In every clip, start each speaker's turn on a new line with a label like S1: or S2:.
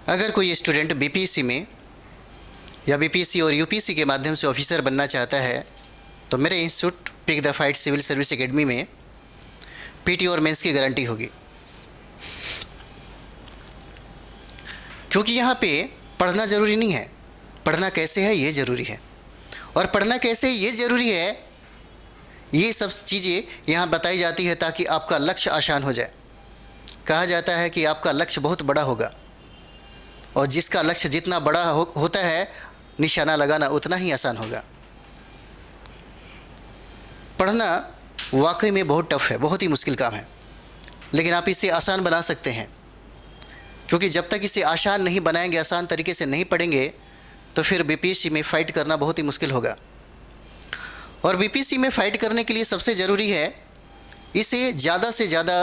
S1: अगर कोई student BPSC में या बीपीएससी और यूपीएससी के माध्यम से ऑफिसर बनना चाहता है तो मेरे institute pick the fight civil service academy में पीटी और मेंस की गारंटी होगी। क्योंकि यहाँ पे पढ़ना ज़रूरी नहीं है, पढ़ना कैसे है ये ज़रूरी है। और पढ़ना कैसे ये ज़रूरी है, ये सब चीज़ें यहाँ बताई जाती है ताकि आपका लक्ष्य आसान हो जाए। कहा जाता है कि आपका लक्ष्य बहुत बड़ा होगा और जिसका लक्ष्य जितना बड़ा होता है निशाना लगाना उतना ही आसान होगा। पढ़ना वाकई में बहुत टफ है, बहुत ही मुश्किल काम है, लेकिन आप इसे आसान बना सकते हैं। क्योंकि जब तक इसे आसान नहीं बनाएंगे, आसान तरीके से नहीं पढ़ेंगे, तो फिर बीपीएससी में फ़ाइट करना बहुत ही मुश्किल होगा। और बीपीएससी में फ़ाइट करने के लिए सबसे ज़रूरी है इसे ज़्यादा से ज़्यादा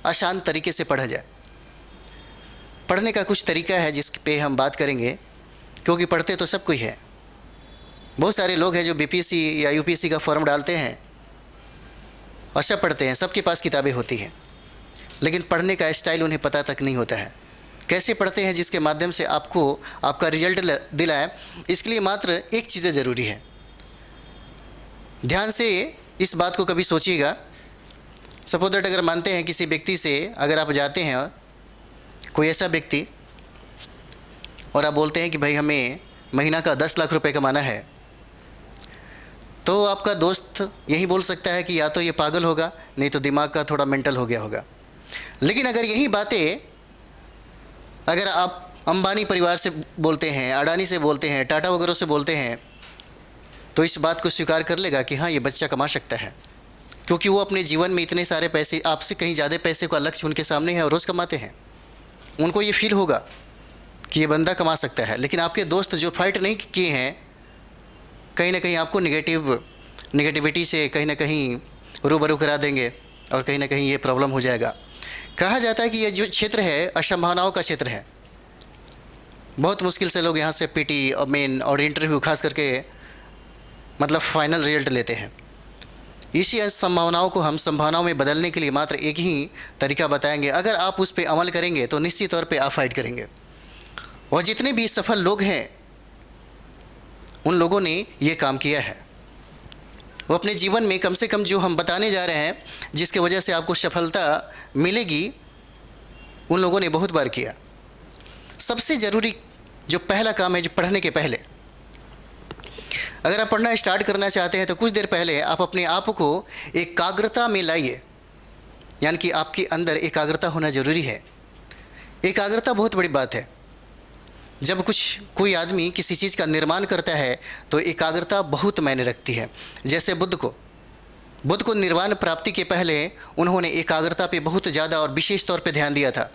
S1: आसान तरीके से पढ़ा जाए। पढ़ने का कुछ तरीका है जिस पे हम बात करेंगे, क्योंकि पढ़ते तो सब कोई है। बहुत सारे लोग हैं जो बीपीएससी या यूपीएससी का फॉर्म डालते हैं और सब पढ़ते हैं, सबके पास किताबें होती हैं, लेकिन पढ़ने का स्टाइल उन्हें पता तक नहीं होता है। कैसे पढ़ते हैं जिसके माध्यम से आपको आपका रिजल्ट दिलाए, इसके लिए मात्र एक चीज़ें ज़रूरी है। ध्यान से इस बात को कभी सोचिएगा। सपोज दैट अगर मानते हैं किसी व्यक्ति से अगर आप जाते हैं, कोई ऐसा व्यक्ति, और आप बोलते हैं कि भाई हमें महीना का 10 लाख रुपए कमाना है, तो आपका दोस्त यही बोल सकता है कि या तो ये पागल होगा, नहीं तो दिमाग का थोड़ा मेंटल हो गया होगा। लेकिन अगर यही बातें अगर आप अंबानी परिवार से बोलते हैं, अडानी से बोलते हैं, टाटा वगैरह से बोलते हैं, तो इस बात को स्वीकार कर लेगा कि हाँ ये बच्चा कमा सकता है, क्योंकि वो अपने जीवन में इतने सारे पैसे, आपसे कहीं ज़्यादा पैसे का लक्ष्य उनके सामने है और रोज़ कमाते हैं। उनको ये फील होगा कि ये बंदा कमा सकता है। लेकिन आपके दोस्त जो फाइट नहीं किए हैं, कहीं ना कहीं आपको नेगेटिविटी से कहीं ना कहीं रूबरू करा देंगे और कहीं ना कहीं ये प्रॉब्लम हो जाएगा। कहा जाता है कि ये जो क्षेत्र है असंभावनाओं का क्षेत्र है। बहुत मुश्किल से लोग यहाँ से पीटी और मेन और इंटरव्यू खास करके मतलब फाइनल रिजल्ट लेते हैं। इसी संभावनाओं को हम संभावनाओं में बदलने के लिए मात्र एक ही तरीका बताएंगे। अगर आप उस पर अमल करेंगे तो निश्चित तौर पे आप फाइट करेंगे। और जितने भी सफल लोग हैं उन लोगों ने ये काम किया है। वो अपने जीवन में कम से कम जो हम बताने जा रहे हैं जिसके वजह से आपको सफलता मिलेगी, उन लोगों ने बहुत बार किया। सबसे ज़रूरी जो पहला काम है, जो पढ़ने के पहले, अगर आप पढ़ना स्टार्ट करना चाहते हैं तो कुछ देर पहले आप अपने आप को एकाग्रता में लाइए। यानी कि आपके अंदर एकाग्रता होना ज़रूरी है। एकाग्रता बहुत बड़ी बात है। जब कोई आदमी किसी चीज़ का निर्माण करता है तो एकाग्रता बहुत मायने रखती है। जैसे बुद्ध को निर्वाण प्राप्ति के पहले उन्होंने एकाग्रता पे बहुत ज़्यादा और विशेष तौर पे ध्यान दिया था।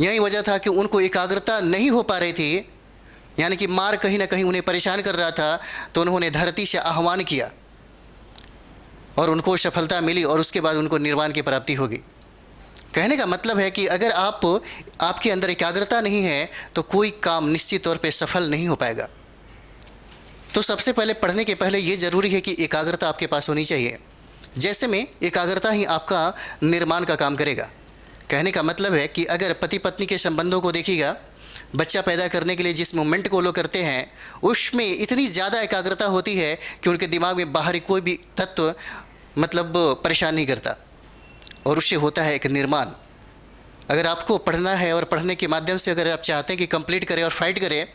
S1: यही वजह था कि उनको एकाग्रता नहीं हो पा रही थी, यानी कि मार कहीं ना कहीं उन्हें परेशान कर रहा था, तो उन्होंने धरती से आह्वान किया और उनको सफलता मिली और उसके बाद उनको निर्वाण की प्राप्ति होगी। कहने का मतलब है कि अगर आपके अंदर एकाग्रता नहीं है तो कोई काम निश्चित तौर पे सफल नहीं हो पाएगा। तो सबसे पहले पढ़ने के पहले ये ज़रूरी है कि एकाग्रता आपके पास होनी चाहिए। जैसे में एकाग्रता ही आपका निर्माण का काम करेगा। कहने का मतलब है कि अगर पति पत्नी के संबंधों को देखिएगा, बच्चा पैदा करने के लिए जिस मूवमेंट को लोग करते हैं उसमें इतनी ज़्यादा एकाग्रता होती है कि उनके दिमाग में बाहरी कोई भी तत्व मतलब परेशान नहीं करता और उससे होता है एक निर्माण। अगर आपको पढ़ना है और पढ़ने के माध्यम से अगर आप चाहते हैं कि कंप्लीट करें और फाइट करें,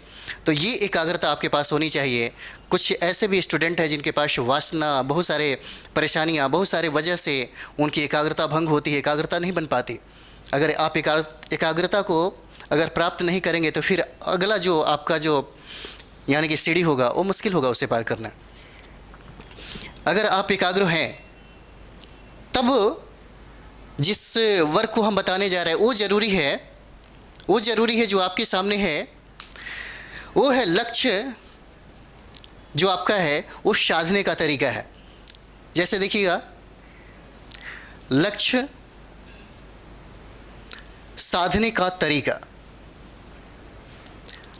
S1: तो ये एकाग्रता आपके पास होनी चाहिए। कुछ ऐसे भी स्टूडेंट हैं जिनके पास वासना, बहुत सारे परेशानियाँ, बहुत सारे वजह से उनकी एकाग्रता भंग होती है, एकाग्रता नहीं बन पाती। अगर आप एकाग्रता को अगर प्राप्त नहीं करेंगे तो फिर अगला जो आपका जो यानी कि सीढ़ी होगा वो मुश्किल होगा उसे पार करना। अगर आप एकाग्र हैं तब जिस वर्क को हम बताने जा रहे हैं वो ज़रूरी है जो आपके सामने है, वो है लक्ष्य जो आपका है, वो साधने का तरीका है। जैसे देखिएगा, लक्ष्य साधने का तरीका।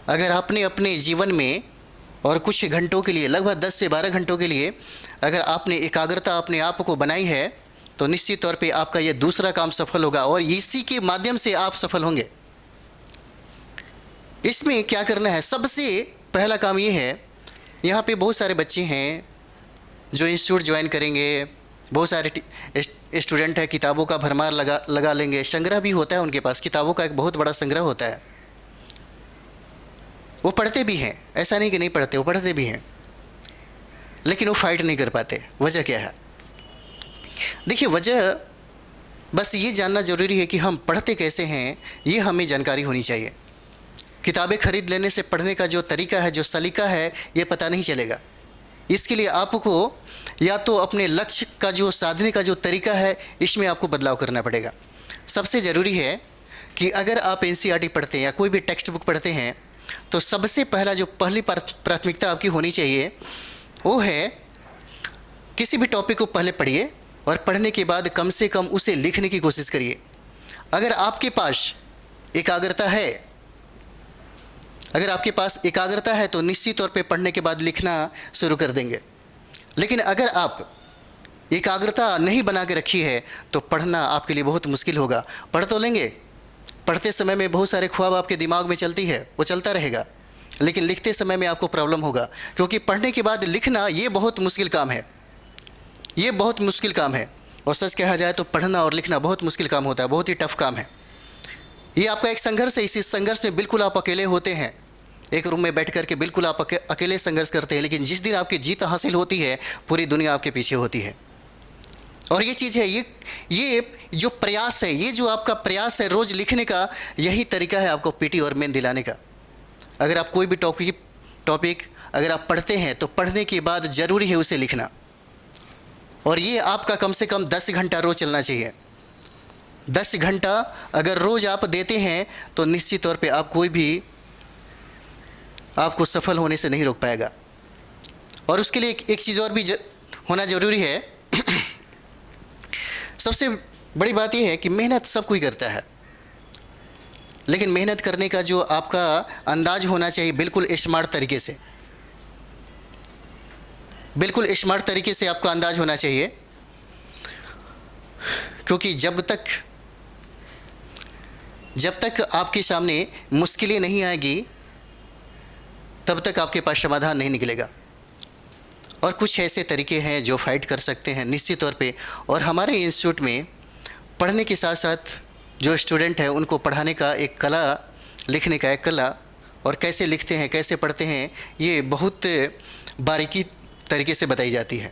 S1: अगर आपने अपने जीवन में और कुछ घंटों के लिए, लगभग 10 से 12 घंटों के लिए अगर आपने एकाग्रता अपने आप को बनाई है तो निश्चित तौर पे आपका ये दूसरा काम सफल होगा और इसी के माध्यम से आप सफल होंगे। इसमें क्या करना है, सबसे पहला काम ये है, यहाँ पे बहुत सारे बच्चे हैं जो इंस्टीट्यूट ज्वाइन करेंगे, बहुत सारे स्टूडेंट हैं, किताबों का भरमार लगा लेंगे, संग्रह भी होता है उनके पास, किताबों का एक बहुत बड़ा संग्रह होता है, वो पढ़ते भी हैं, ऐसा नहीं कि नहीं पढ़ते, वो पढ़ते भी हैं, लेकिन वो फाइट नहीं कर पाते। वजह क्या है? देखिए, वजह बस ये जानना ज़रूरी है कि हम पढ़ते कैसे हैं, ये हमें जानकारी होनी चाहिए। किताबें खरीद लेने से पढ़ने का जो तरीका है, जो सलीका है, ये पता नहीं चलेगा। इसके लिए आपको या तो अपने लक्ष्य का जो साधने का जो तरीका है, इसमें आपको बदलाव करना पड़ेगा। सबसे ज़रूरी है कि अगर आप एनसीईआरटी पढ़ते हैं या कोई भी टेक्स्ट बुक पढ़ते हैं, तो सबसे पहला जो पहली प्राथमिकता आपकी होनी चाहिए वो है, किसी भी टॉपिक को पहले पढ़िए और पढ़ने के बाद कम से कम उसे लिखने की कोशिश करिए। अगर आपके पास एकाग्रता है, तो निश्चित तौर पे पढ़ने के बाद लिखना शुरू कर देंगे। लेकिन अगर आप एकाग्रता नहीं बना के रखी है, तो पढ़ना आपके लिए बहुत मुश्किल होगा। पढ़ तो लेंगे, पढ़ते समय में बहुत सारे ख्वाब आपके दिमाग में चलती है, वो चलता रहेगा, लेकिन लिखते समय में आपको प्रॉब्लम होगा, क्योंकि पढ़ने के बाद लिखना ये बहुत मुश्किल काम है, ये बहुत मुश्किल काम है। और सच कहा जाए तो पढ़ना और लिखना बहुत मुश्किल काम होता है, बहुत ही टफ काम है। ये आपका एक संघर्ष है, इसी संघर्ष में बिल्कुल आप अकेले होते हैं, एक रूम में बैठ कर के बिल्कुल आप अकेले संघर्ष करते हैं, लेकिन जिस दिन आपकी जीत हासिल होती है, पूरी दुनिया आपके पीछे होती है। और ये चीज़ है, ये जो प्रयास है, ये जो आपका प्रयास है रोज़ लिखने का, यही तरीका है आपको पीटी और मेन दिलाने का। अगर आप कोई भी टॉपिक अगर आप पढ़ते हैं, तो पढ़ने के बाद ज़रूरी है उसे लिखना, और ये आपका कम से कम 10 घंटा रोज़ चलना चाहिए। 10 घंटा अगर रोज़ आप देते हैं, तो निश्चित तौर पे आप कोई भी आपको सफल होने से नहीं रोक पाएगा। और उसके लिए एक चीज़ और भी होना ज़रूरी है। सबसे बड़ी बात यह है कि मेहनत सब कोई करता है, लेकिन मेहनत करने का जो आपका अंदाज होना चाहिए, बिल्कुल स्मार्ट तरीके से, बिल्कुल स्मार्ट तरीके से आपका अंदाज होना चाहिए। क्योंकि जब तक आपके सामने मुश्किलें नहीं आएगी, तब तक आपके पास समाधान नहीं निकलेगा। और कुछ ऐसे तरीके हैं जो फाइट कर सकते हैं निश्चित तौर पे। और हमारे इंस्टीट्यूट में पढ़ने के साथ साथ जो स्टूडेंट हैं, उनको पढ़ाने का एक कला, लिखने का एक कला, और कैसे लिखते हैं, कैसे पढ़ते हैं, ये बहुत बारीकी तरीके से बताई जाती है।